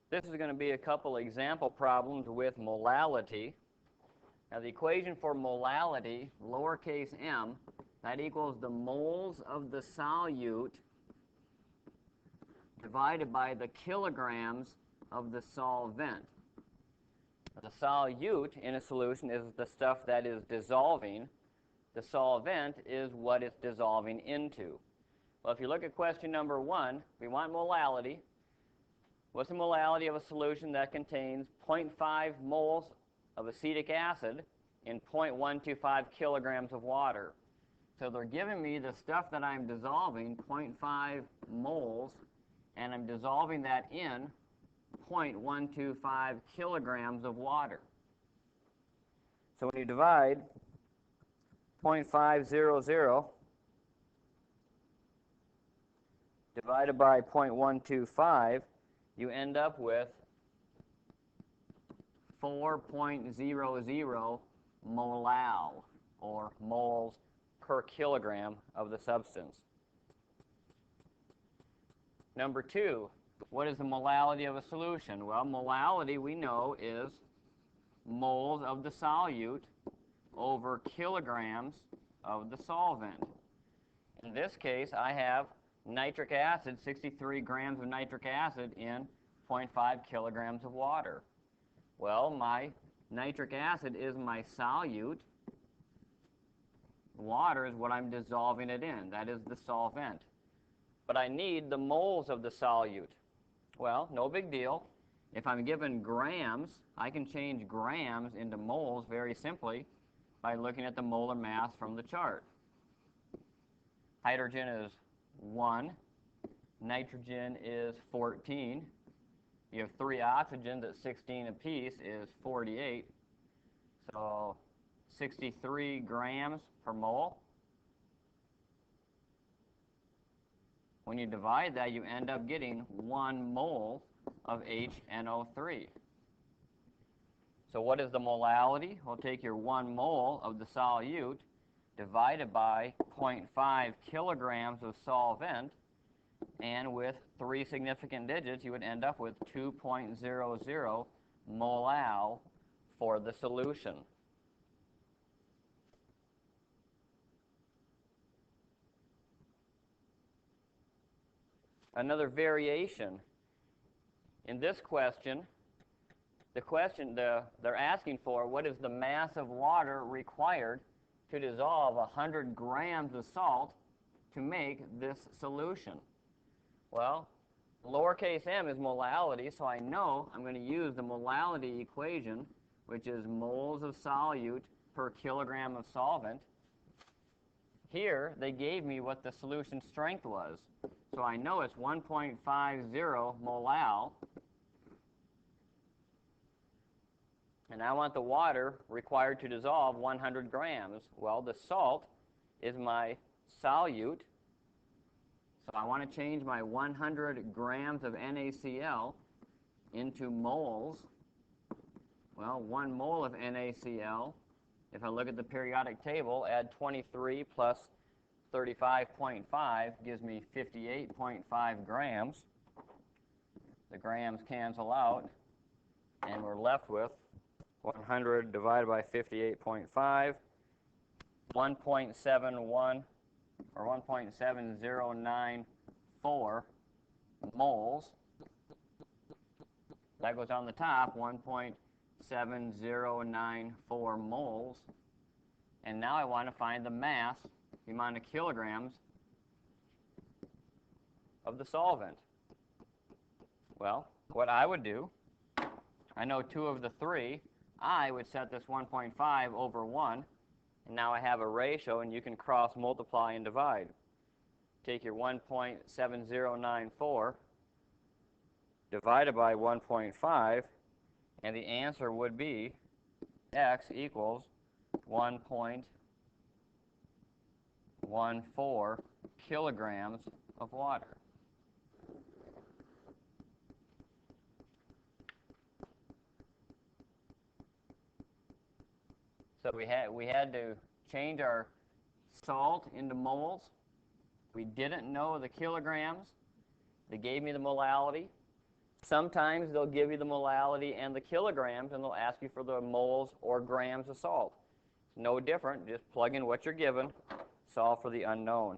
This is going to be a couple example problems with molality. Now the equation for molality, lowercase m, that equals the moles of the solute divided by the kilograms of the solvent. The solute in a solution is the stuff that is dissolving. The solvent is what it's dissolving into. Well, if you look at question number 1, we want molality. What's the molality of a solution that contains 0.5 moles of acetic acid in 0.125 kilograms of water? So they're giving me the stuff that I'm dissolving, 0.5 moles, and I'm dissolving that in 0.125 kilograms of water. So when you divide 0.500 divided by 0.125, you end up with 4.00 molal, or moles per kilogram of the substance. Number 2, what is the molality of a solution? Well, molality, we know, is moles of the solute over kilograms of the solvent. In this case, I have nitric acid, 63 grams of nitric acid in 0.5 kilograms of water. Well, my nitric acid is my solute. Water is what I'm dissolving it in. That is the solvent. But I need the moles of the solute. Well, no big deal. If I'm given grams, I can change grams into moles very simply by looking at the molar mass from the chart. Hydrogen is 1. Nitrogen is 14. You have 3 oxygens at 16 apiece is 48. So 63 grams per mole. When you divide that, you end up getting 1 mole of HNO3. So what is the molality? We'll take your 1 mole of the solute divided by 0.5 kilograms of solvent, and with 3 significant digits, you would end up with 2.00 molal for the solution. Another variation. In this question, they're asking for what is the mass of water required to dissolve 100 grams of salt to make this solution. Well, lowercase m is molality, so I know I'm going to use the molality equation, which is moles of solute per kilogram of solvent. Here, they gave me what the solution strength was. So I know it's 1.50 molal. And I want the water required to dissolve 100 grams. Well, the salt is my solute. So I want to change my 100 grams of NaCl into moles. Well, 1 mole of NaCl, if I look at the periodic table, add 23 plus 35.5 gives me 58.5 grams. The grams cancel out, and we're left with 100 divided by 58.5, 1.71 or 1.7094 moles. That goes on the top, 1.7094 moles. And now I want to find the mass, the amount of kilograms of the solvent. Well, what I would do, I know 2 of the 3, I would set this 1.5 over 1, and now I have a ratio, and you can cross multiply and divide. Take your 1.7094 divided by 1.5, and the answer would be x equals 1.14 kilograms of water. So we had to change our salt into moles. We didn't know the kilograms. They gave me the molality. Sometimes they'll give you the molality and the kilograms, and they'll ask you for the moles or grams of salt. It's no different. Just plug in what you're given, solve for the unknown.